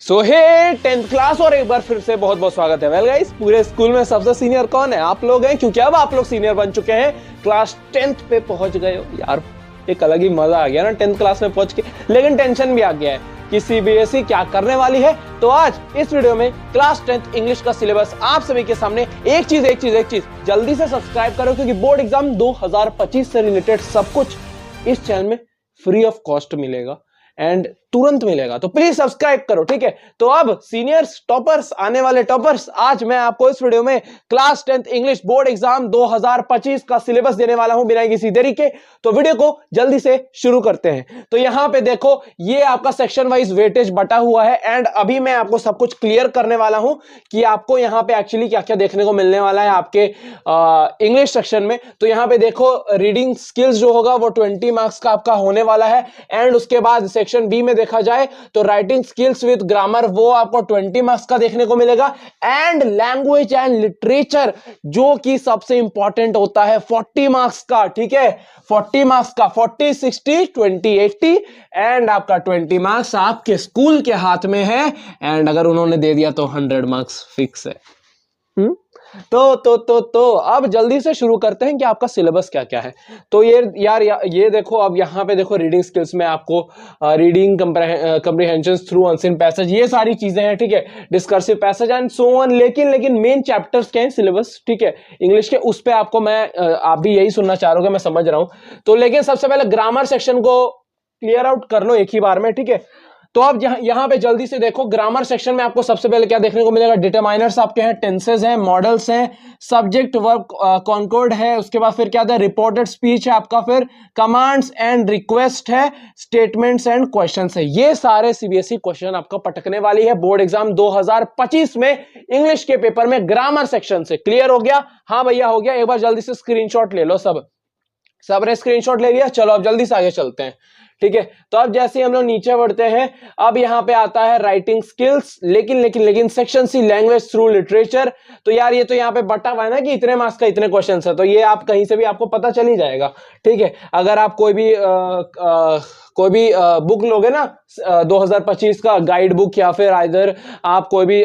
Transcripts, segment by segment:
सो हे 10th class और एक बार फिर से बहुत बहुत स्वागत है। वेल गाइस, पूरे स्कूल में सबसे सीनियर कौन है? आप लोग हैं, क्योंकि अब आप लोग सीनियर बन चुके हैं, क्लास 10th पे पहुंच गए हो। यार एक अलग ही मजा आ गया ना 10th क्लास में पहुंच के, लेकिन टेंशन भी आ गया है कि सीबीएसई क्या करने वाली है। तो आज इस वीडियो में क्लास 10th इंग्लिश का सिलेबस आप सभी के सामने एक चीज जल्दी से सब्सक्राइब करो, क्योंकि बोर्ड एग्जाम 2025 से रिलेटेड सब कुछ इस चैनल में फ्री ऑफ कॉस्ट मिलेगा एंड तुरंत मिलेगा, तो प्लीज सब्सक्राइब करो, ठीक है। तो अब सीनियर्स, टॉपर्स, आने वाले टॉपर्स, आज मैं आपको इस वीडियो में class 10th English board exam 2025 का सिलेबस देने वाला हूं बिना किसी देरी के। तो वीडियो को जल्दी से शुरू करते हैं। तो यहां पे देखो, ये आपका सेक्शन वाइज वेटेज बटा हुआ है एंड अभी मैं आपको सब कुछ क्लियर करने वाला हूं कि आपको यहां पे एक्चुअली क्या क्या देखने को मिलने वाला है आपके इंग्लिश सेक्शन में। तो यहां पे देखो, रीडिंग स्किल्स जो होगा वो 20 मार्क्स का आपका होने वाला है एंड उसके बाद सेक्शन बी में देखा जाए तो राइटिंग स्किल्स विद ग्रामर वो आपको 20 मार्क्स का देखने को मिलेगा एंड लैंग्वेज एंड लिटरेचर जो कि सबसे इंपॉर्टेंट होता है 40 मार्क्स का, ठीक है। 40 मार्क्स का 40, 60, 20, 80 एंड आपका 20 मार्क्स आपके स्कूल के हाथ में है एंड अगर उन्होंने दे दिया तो 100 मार्क्स फिक्स है। तो अब जल्दी से शुरू करते हैं कि आपका सिलेबस क्या क्या है। तो ये देखो, अब यहाँ पे देखो रीडिंग स्किल्स में आपको reading comprehension through unseen passage, ये सारी चीजें हैं, ठीक है। Discursive passage and so on. लेकिन मेन चैप्टर्स क्या है सिलेबस, ठीक है, इंग्लिश के, उस पे आपको मैं आप भी यही सुनना चाह रहे हो, मैं समझ रहा हूं। तो लेकिन सबसे पहले ग्रामर सेक्शन को क्लियर आउट कर लो एक ही बार में, ठीक है। तो अब यहां पे जल्दी से देखो, ग्रामर सेक्शन में आपको सबसे पहले क्या देखने को मिलेगा? डिटरमाइनर्स आपके हैं, टेंसेस हैं, मॉडल्स हैं, सब्जेक्ट वर्ब कॉन्कॉर्ड है, उसके बाद फिर क्या था, रिपोर्टेड स्पीच है आपका, फिर कमांड्स एंड रिक्वेस्ट है, स्टेटमेंट्स एंड क्वेश्चंस है। ये सारे सीबीएसई क्वेश्चन आपका पटकने वाली है बोर्ड एग्जाम 2025 में इंग्लिश के पेपर में ग्रामर सेक्शन से। क्लियर हो गया? हाँ भैया हो गया। एक बार जल्दी से स्क्रीनशॉट ले लो, सबने स्क्रीनशॉट ले लिया? चलो अब जल्दी से आगे चलते हैं, ठीक है। तो अब जैसे हम लोग नीचे बढ़ते हैं, अब यहां पे आता है राइटिंग स्किल्स, लेकिन section C language through literature. तो यार ये तो यहाँ पे बटा हुआ है ना कि इतने मार्क्स का इतने क्वेश्चन है, तो ये आप कहीं से भी आपको पता चल ही जाएगा, ठीक है। अगर आप कोई भी बुक लोगे ना 2025 का गाइड बुक, या फिर इधर आप कोई भी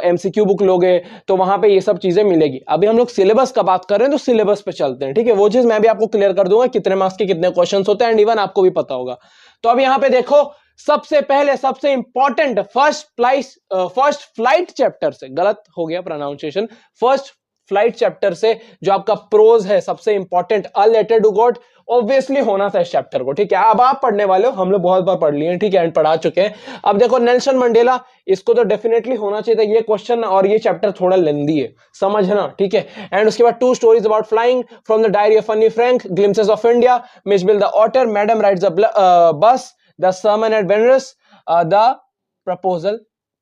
एमसीक्यू बुक लोगे, तो वहां पे ये सब चीजें मिलेगी। अभी हम लोग सिलेबस का बात कर रहे हैं, तो सिलेबस पे चलते हैं, ठीक है। वो चीज मैं भी आपको क्लियर कर दूंगा कितने मार्क्स के कितने क्वेश्चन होते हैं एंड इवन आपको भी पता होगा। तो अब यहां पे देखो, सबसे पहले सबसे इंपॉर्टेंट फर्स्ट फ्लाइट चैप्टर से, गलत हो गया प्रोनाउंसिएशन, फर्स्ट फ्लाइट चैप्टर से जो आपका प्रोज है, सबसे important, a letter to God obviously होना था इस चैप्टर को, ठीक है। अब आप पढ़ने वाले हो, हम लोग बहुत बार पढ़ लिए हैं, ठीक है, एंड पढ़ा चुके हैं। अब देखो, नेल्सन मंडेला, इसको तो डेफिनेटली होना चाहिए था ये क्वेश्चन, और ये चैप्टर थोड़ा लेंदी है, समझना, ठीक है। एंड उसके बाद 2 stories about flying from the diary of Anne Frank, glimpses of India, Mijbil the otter, madam rides the bus, the sermon at Benares, the proposal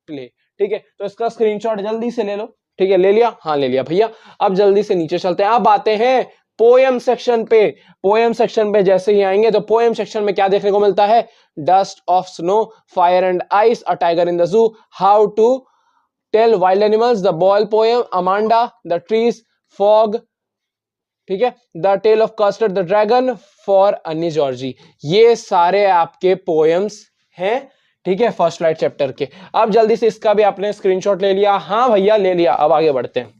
play, ठीक है। तो इसका स्क्रीनशॉट जल्दी से ले लो, ठीक है। ले लिया? हाँ ले लिया भैया। अब जल्दी से नीचे चलते हैं, अब आते हैं पोएम सेक्शन पे। पोएम सेक्शन पे जैसे ही आएंगे तो पोएम सेक्शन में क्या देखने को मिलता है? Dust of snow, fire and ice, a tiger in the zoo, how to tell wild animals, the ball poem, Amanda, the trees, fog, ठीक है, the tale of custard the dragon, for Anne जॉर्जी। ये सारे आपके poems हैं, ठीक है, first flight chapter के। अब जल्दी से इसका भी आपने स्क्रीनशॉट ले लिया? हाँ भैया ले लिया। अब आगे बढ़ते हैं।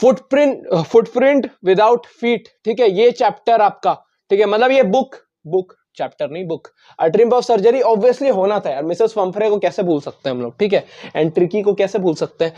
फुटप्रिंट विदाउट फीट, ठीक है, ये चैप्टर आपका, ठीक है, मतलब ये बुक चैप्टर नहीं, book. A triumph of surgery obviously होना था यार, मिसेस पंफरे को कैसे भूल सकते हैं हम लोग, ठीक है, एंड ट्रिकी को कैसे भूल सकते हैं।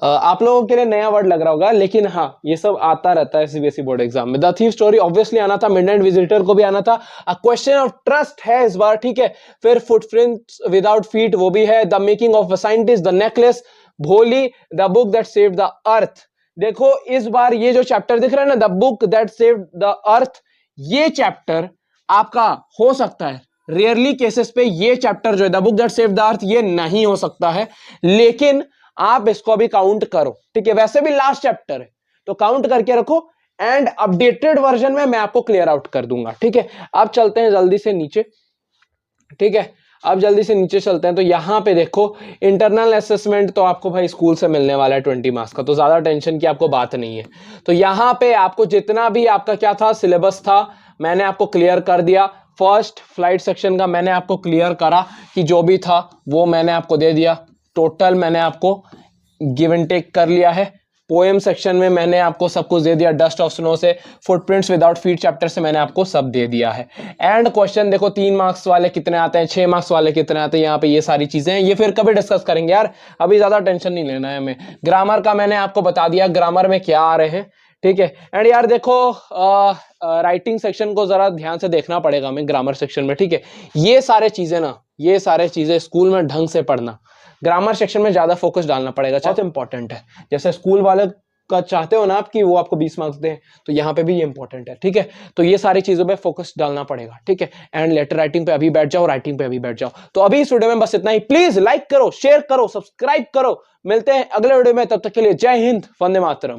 आप लोगों के लिए नया वर्ड लग रहा होगा, लेकिन हाँ ये सब आता रहता है सीबीएसई बोर्ड एग्जाम में। द थीफ स्टोरी ऑब्वियसली आना था, मिडनाइट विजिटर को भी आना था। अ क्वेश्चन ऑफ ट्रस्ट है इस बार, ठीक है। फिर फुटप्रिंट्स विदाउट फीट वो भी है। The making of a scientist, the necklace, Bholi, the book that saved the earth. देखो इस बार ये जो चैप्टर दिख रहा है ना, the book that saved the अर्थ, ये चैप्टर आपका हो सकता है, रेयरली केसेस पे ये चैप्टर जो है the book that saved the अर्थ, ये नहीं हो सकता है, लेकिन आप इसको अभी काउंट करो, ठीक है। वैसे भी लास्ट चैप्टर है तो काउंट करके रखो एंड अपडेटेड वर्जन में मैं आपको क्लियर आउट कर दूंगा, ठीक है। अब चलते हैं जल्दी से नीचे, ठीक है। अब जल्दी से नीचे चलते हैं। तो यहां पे देखो, इंटरनल असेसमेंट तो आपको भाई स्कूल से मिलने वाला है 20 मार्क्स का, तो ज्यादा टेंशन की आपको बात नहीं है। तो यहां पे आपको जितना भी आपका क्या था सिलेबस था, मैंने आपको क्लियर कर दिया। फर्स्ट फ्लाइट सेक्शन का मैंने आपको क्लियर करा कि जो भी था वो मैंने आपको दे दिया, टोटल मैंने आपको गिव एंड टेक कर लिया है। पोएम सेक्शन में मैंने आपको सब कुछ दे दिया, डस्ट ऑफ स्नो से फुटप्रिंट्स विदाउट फीट चैप्टर से मैंने आपको सब दे दिया है। एंड क्वेश्चन देखो 3 मार्क्स वाले कितने आते हैं, 6 मार्क्स वाले कितने आते हैं, यहाँ पे ये सारी चीजें हैं, ये फिर कभी डिस्कस करेंगे यार, अभी ज्यादा टेंशन नहीं लेना है हमें। ग्रामर का मैंने आपको बता दिया ग्रामर में क्या आ रहे हैं, ठीक है। एंड यार देखो राइटिंग सेक्शन को जरा ध्यान से देखना पड़ेगा हमें ग्रामर सेक्शन में, ठीक है। ये सारे चीजें ना, ये सारे चीजें स्कूल में ढंग से पढ़ना, ग्रामर सेक्शन में ज्यादा फोकस डालना पड़ेगा, बहुत इंपॉर्टेंट है। जैसे स्कूल वाले का चाहते हो ना आप कि वो आपको 20 मार्क्स दें, तो यहाँ पे भी ये इंपॉर्टेंट है, ठीक है। तो ये सारी चीजों पे फोकस डालना पड़ेगा, ठीक है। एंड लेटर राइटिंग पे अभी बैठ जाओ, राइटिंग पे अभी बैठ जाओ। तो अभी इस वीडियो में बस इतना ही। प्लीज लाइक करो, शेयर करो, सब्सक्राइब करो। मिलते हैं अगले वीडियो में, तब तक के लिए जय हिंद, वंदे मातरम।